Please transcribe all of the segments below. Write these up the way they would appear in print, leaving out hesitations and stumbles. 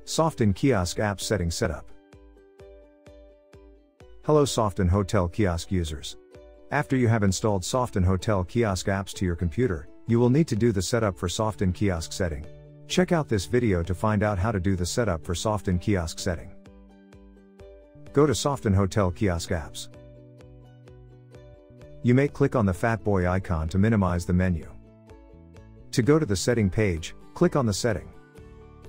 Softin Kiosk App Setting Setup. Hello Softin Hotel Kiosk users. After you have installed Softin Hotel Kiosk apps to your computer, you will need to do the setup for Softin Kiosk setting. Check out this video to find out how to do the setup for Softin Kiosk setting. Go to Softin Hotel Kiosk apps. You may click on the Fat Boy icon to minimize the menu. To go to the setting page, click on the setting.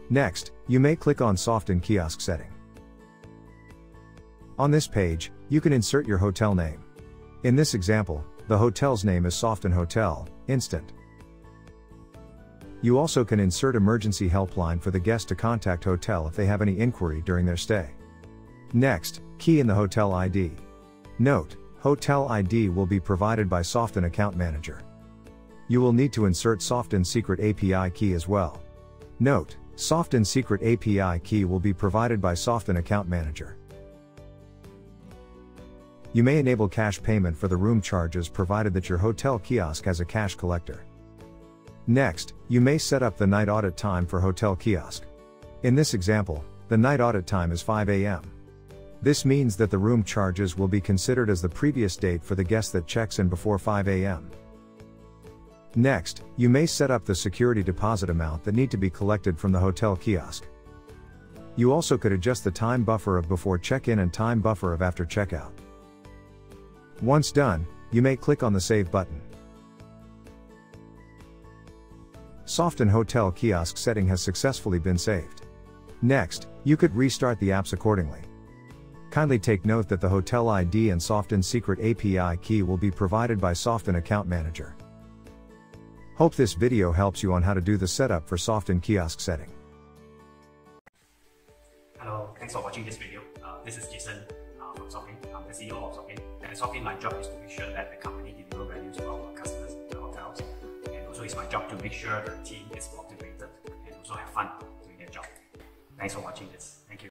Next, you may click on Softin Kiosk setting. On this page, you can insert your hotel name. In this example, the hotel's name is Softin Hotel, Instant. You also can insert emergency helpline for the guest to contact hotel if they have any inquiry during their stay. Next, key in the hotel ID. Note, hotel ID will be provided by Softin Account Manager. You will need to insert Softin Secret API key as well. Note, Softin Secret API key will be provided by Softin Account Manager. You may enable cash payment for the room charges provided that your hotel kiosk has a cash collector. Next, you may set up the night audit time for hotel kiosk. In this example, the night audit time is 5 a.m. This means that the room charges will be considered as the previous date for the guest that checks in before 5 a.m. Next, you may set up the security deposit amount that need to be collected from the hotel kiosk. You also could adjust the time buffer of before check-in and time buffer of after checkout. Once done, you may click on the Save button. Softin Hotel Kiosk setting has successfully been saved. Next, you could restart the apps accordingly. Kindly take note that the hotel ID and Softin Secret API key will be provided by Softin Account Manager. Hope this video helps you on how to do the setup for Softin Kiosk setting. Hello, thanks for watching this video. This is Jason from Softin. I'm the CEO of Softin. And at Softin, my job is to make sure that the company delivers values to our customers, the hotels. And also it's my job to make sure the team is motivated and also have fun doing their job. Thanks for watching this. Thank you.